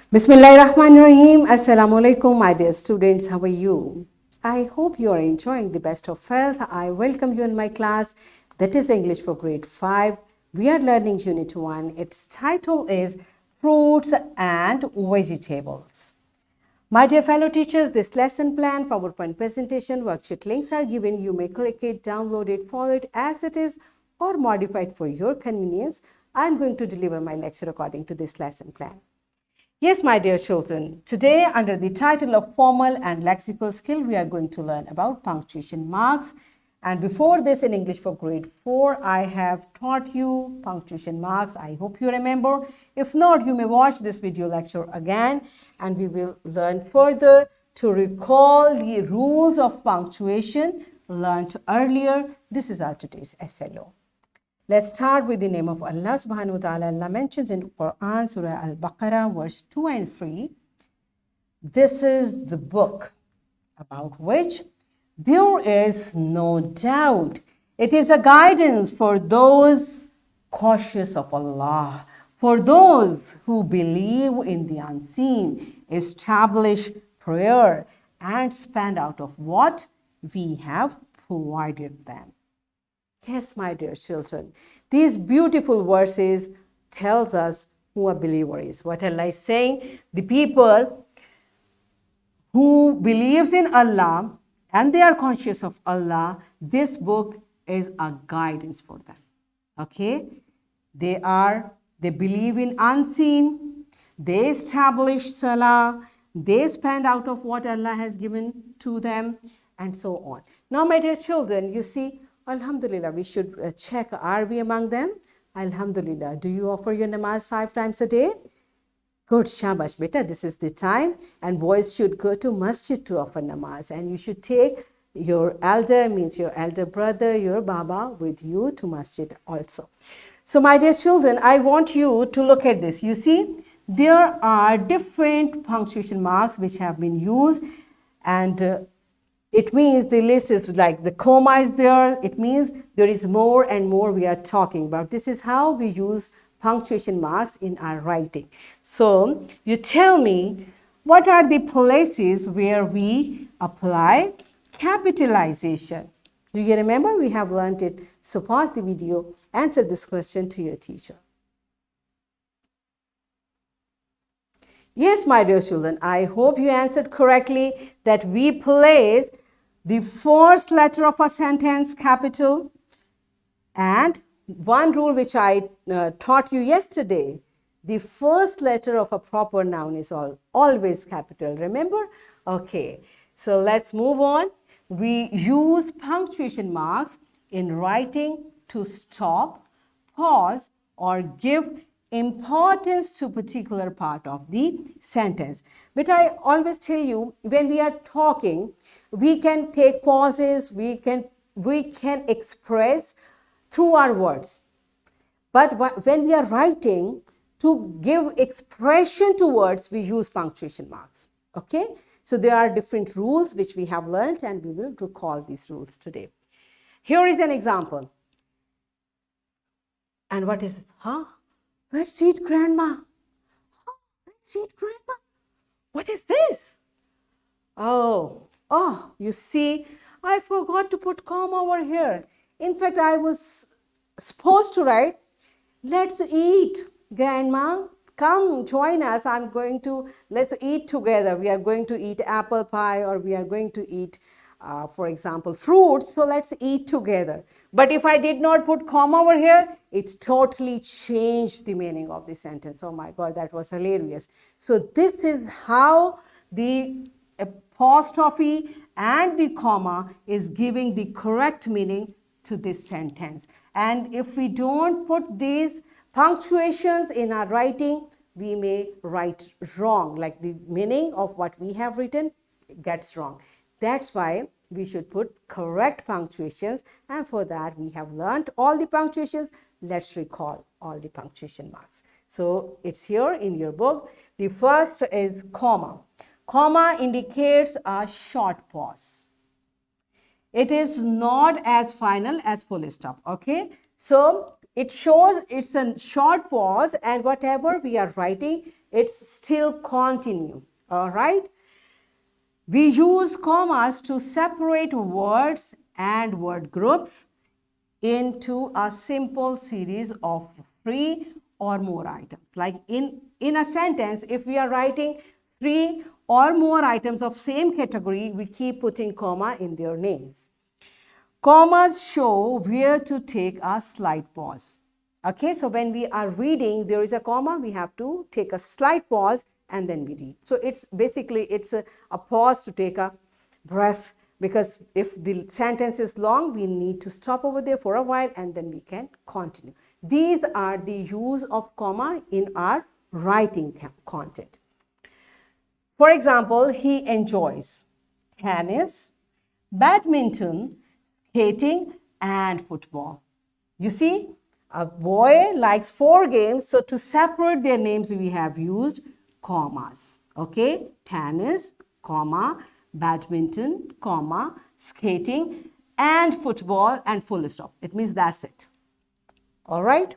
Bismillahirrahmanirrahim. Assalamu alaikum, my dear students. How are you? I hope you are enjoying the best of health. I welcome you in my class, that is English for grade 5. We are learning Unit 1. Its title is Fruits and Vegetables. My dear fellow teachers, this lesson plan, PowerPoint presentation, worksheet links are given. You may click it, download it, follow it as it is, or modify it for your convenience. I am going to deliver my lecture according to this lesson plan. Yes, my dear children, today under the title of Formal and Lexical Skill, we are going to learn about punctuation marks. And before this in English for grade 4, I have taught you punctuation marks. I hope you remember. If not, you may watch this video lecture again and we will learn further to recall the rules of punctuation learned earlier. This is our today's SLO. Let's start with the name of Allah subhanahu wa ta'ala. Allah mentions in Quran, Surah Al-Baqarah, verse 2 and 3. This is the book about which there is no doubt. It is a guidance for those cautious of Allah, for those who believe in the unseen, establish prayer, and spend out of what we have provided them. Yes, my dear children, these beautiful verses tells us who a believer is. What Allah is saying, the people who believes in Allah and they are conscious of Allah, this book is a guidance for them. Okay? They believe in unseen, they establish salah, they spend out of what Allah has given to them, and so on. Now, my dear children, you see, Alhamdulillah, we should check, are we among them? Alhamdulillah. Do you offer your namaz 5 times a day? Good, shabash, beta. This is the time. And boys should go to masjid to offer namaz. And you should take your elder, means your elder brother, your baba, with you to masjid also. So, my dear children, I want you to look at this. You see, there are different punctuation marks which have been used, and it means the list is like the comma is there. It means there is more and more we are talking about. This is how we use punctuation marks in our writing. So you tell me, what are the places where we apply capitalization? Do you remember? We have learned it. So pause the video, answer this question to your teacher. Yes, my dear children, I hope you answered correctly that we place the first letter of a sentence capital, and one rule which I taught you yesterday, the first letter of a proper noun is always capital. Remember? Okay, so let's move on. We use punctuation marks in writing to stop, pause, or give importance to particular part of the sentence. But I always tell you, when we are talking, we can take pauses, we can express through our words. But when we are writing, to give expression to words, we use punctuation marks. Okay? So there are different rules which we have learned, and we will recall these rules today. Here is an example. And what is it? Huh? Let's eat, Grandma. Let's eat, Grandma. What is this? Oh, you see, I forgot to put comma over here. In fact, I was supposed to write, let's eat, Grandma. Come, join us. Let's eat together. We are going to eat apple pie, or we are going to eat for example, fruits, so let's eat together. But if I did not put comma over here, it's totally changed the meaning of the sentence. Oh my God, that was hilarious. So this is how the apostrophe and the comma is giving the correct meaning to this sentence. And if we don't put these punctuations in our writing, we may write wrong, like the meaning of what we have written gets wrong. That's why we should put correct punctuations, and for that we have learned all the punctuations. Let's recall all the punctuation marks. So it's here in your book. The first is comma. Comma indicates a short pause. It is not as final as full stop, okay? So it shows it's a short pause, and whatever we are writing, it's still continue. All right. We use commas to separate words and word groups into a simple series of 3 or more items. Like in a sentence, if we are writing 3 or more items of same category, we keep putting comma in their names. Commas show where to take a slight pause. Okay, so when we are reading, there is a comma, we have to take a slight pause and then we read. So it's basically, it's a pause to take a breath, because if the sentence is long, we need to stop over there for a while and then we can continue. These are the use of comma in our writing content. For example, he enjoys tennis, badminton, skating, and football. You see, a boy likes 4 games, so to separate their names, we have used commas. Okay, tennis, comma, badminton, comma, skating, and football, and full stop. It means that's it. All right.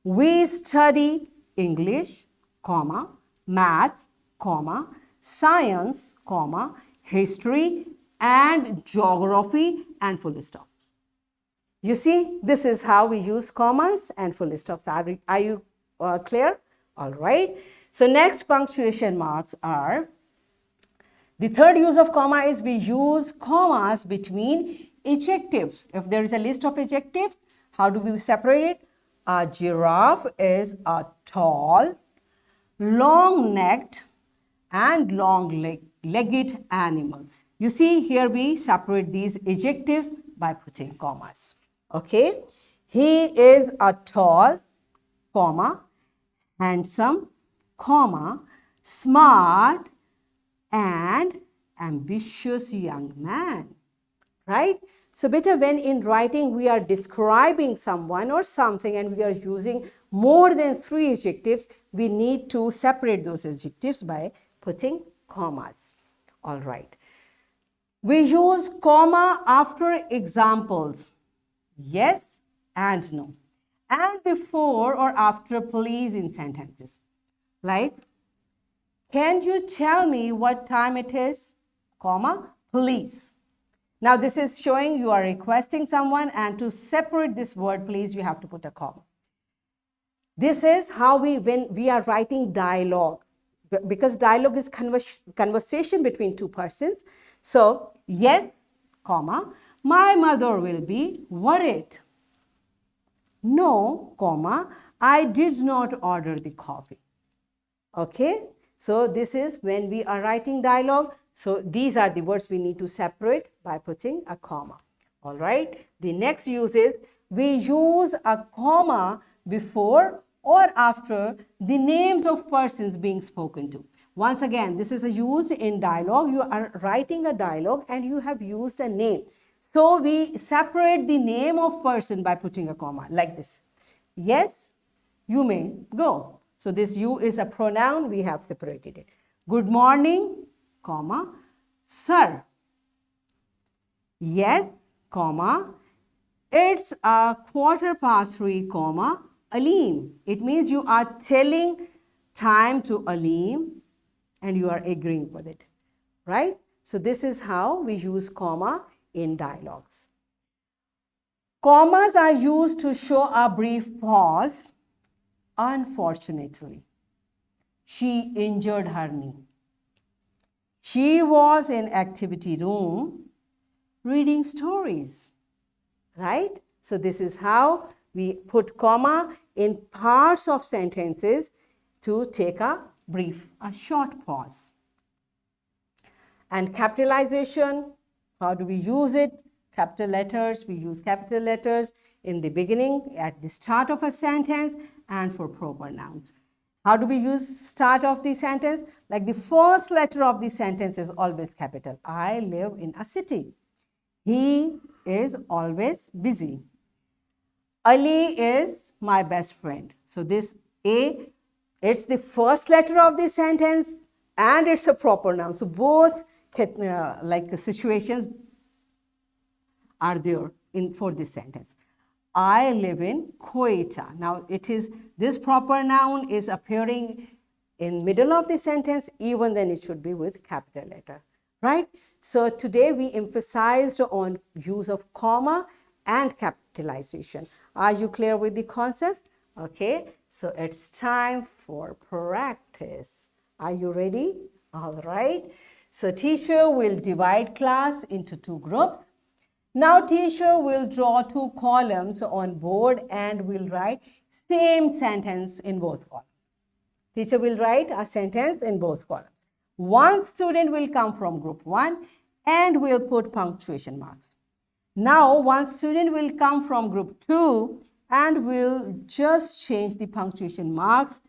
We study English, comma, maths, comma, science, comma, history, and geography, and full stop. You see, this is how we use commas and full stops. Are you clear? All right. So next punctuation marks are, the third use of comma is we use commas between adjectives. If there is a list of adjectives, how do we separate it? A giraffe is a tall, long-necked, and long-legged animal. You see, here we separate these adjectives by putting commas. Okay, he is a tall, comma, handsome, comma, smart, and ambitious young man. Right? So better when in writing we are describing someone or something and we are using more than 3 adjectives, we need to separate those adjectives by putting commas. All right. We use comma after examples, yes and no, and before or after please in sentences. Like, can you tell me what time it is? Comma, please. Now this is showing you are requesting someone, and to separate this word please, you have to put a comma. This is how when we are writing dialogue, because dialogue is conversation between 2 persons. So, yes, comma, my mother will be worried. No, comma, I did not order the coffee. Okay, so this is when we are writing dialogue. So these are the words we need to separate by putting a comma. All right, the next use is we use a comma before or after the names of persons being spoken to. Once again, this is a use in dialogue. You are writing a dialogue and you have used a name. So we separate the name of person by putting a comma like this. Yes, you may go. So this you is a pronoun, we have separated it. Good morning, comma, sir. Yes, comma, it's a 3:15, comma, Aleem. It means you are telling time to Aleem and you are agreeing with it, right? So this is how we use comma in dialogues. Commas are used to show a brief pause. Unfortunately, she injured her knee. She was in activity room reading stories, right? So this is how we put comma in parts of sentences to take a short pause. And capitalization, how do we use it? Capital letters, we use capital letters in the beginning, at the start of a sentence, and for proper nouns. How do we use start of the sentence? Like the first letter of the sentence is always capital. I live in a city. He is always busy. Ali is my best friend. So this A, it's the first letter of the sentence and it's a proper noun. So both like situations are there for this sentence. I live in Quetta. Now it is, this proper noun is appearing in middle of the sentence, even then it should be with capital letter, right? So today we emphasized on use of comma and capitalization. Are you clear with the concepts? Okay, so it's time for practice. Are you ready? All right. So teacher will divide class into two groups. Now teacher will draw two columns on board and will write same sentence in both columns. Teacher will write a sentence in both columns. One student will come from group 1 and will put punctuation marks. Now one student will come from group 2 and will just change the punctuation marks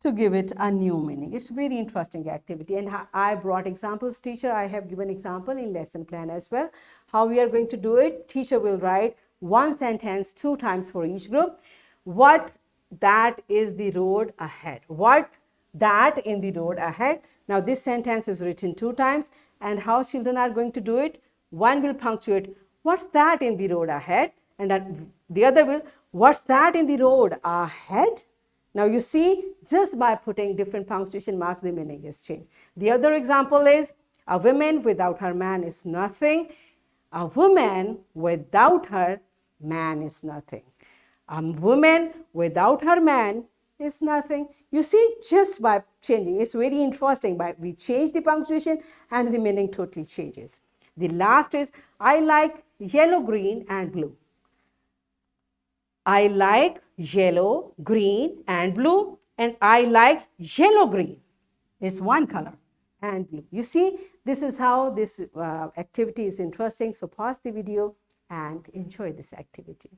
to give it a new meaning. It's a very interesting activity, and I brought examples. Teacher, I have given example in lesson plan as well. How we are going to do it? Teacher will write one sentence 2 times for each group. What that is the road ahead. What that in the road ahead. Now this sentence is written 2 times, and how children are going to do it? One will punctuate, what's that in the road ahead? And the other will, what's that in the road ahead? Now you see, just by putting different punctuation marks, the meaning is changed. The other example is, a woman without her man is nothing. A woman without her man is nothing. A woman without her man is nothing. You see, just by changing, it's very interesting. We change the punctuation and the meaning totally changes. The last is, I like yellow, green and blue. I like yellow, green and blue, and I like yellow, green. It's one color and blue. You see, this is how this activity is interesting. So pause the video and enjoy this activity.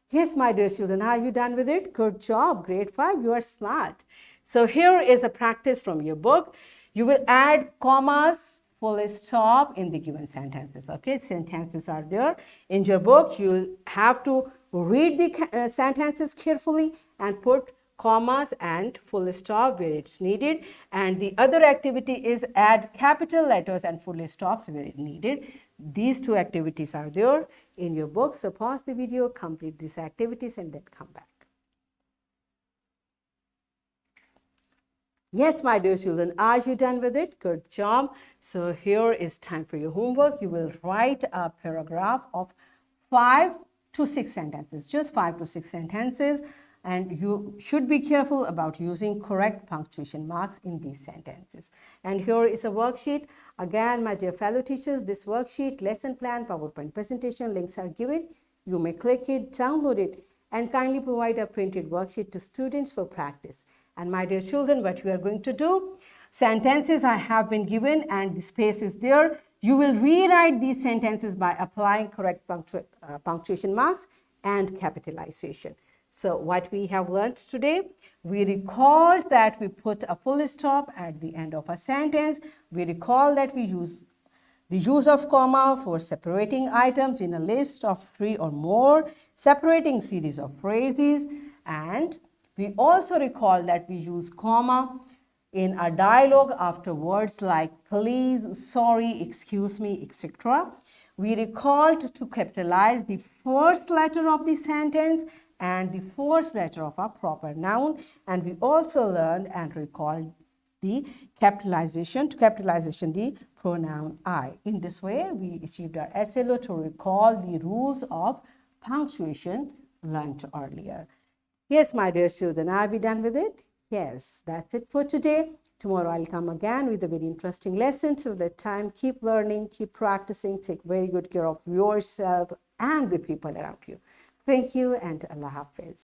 Yes, my dear children, are you done with it? Good job, grade 5, you are smart. So here is a practice from your book. You will add commas, full stop in the given sentences. Okay, sentences are there in your book. You'll have to read the sentences carefully and put commas and full stop where it's needed. And the other activity is add capital letters and full stops where it's needed. These two activities are there in your book. So pause the video, complete these activities, and then come back. Yes, my dear children, are you done with it? Good job. So here is time for your homework. You will write a paragraph of 5 to 6 sentences, just 5 to 6 sentences. And you should be careful about using correct punctuation marks in these sentences. And here is a worksheet. Again, my dear fellow teachers, this worksheet, lesson plan, PowerPoint presentation, links are given. You may click it, download it, and kindly provide a printed worksheet to students for practice. And my dear children, what we are going to do, sentences I have been given and the space is there. You will rewrite these sentences by applying correct punctuation marks and capitalization. So what we have learned today, we recall that we put a full stop at the end of a sentence. We recall that we use the use of comma for separating items in a list of 3 or more, separating series of phrases, and we also recall that we use comma in a dialogue after words like please, sorry, excuse me, etc. We recalled to capitalize the first letter of the sentence and the first letter of a proper noun, and we also learned and recalled the capitalization, the pronoun I. In this way, we achieved our SLO to recall the rules of punctuation learned earlier. Yes, my dear children, are we done with it? Yes, that's it for today. Tomorrow I'll come again with a very interesting lesson. Till that time, keep learning, keep practicing, take very good care of yourself and the people around you. Thank you and Allah Hafiz.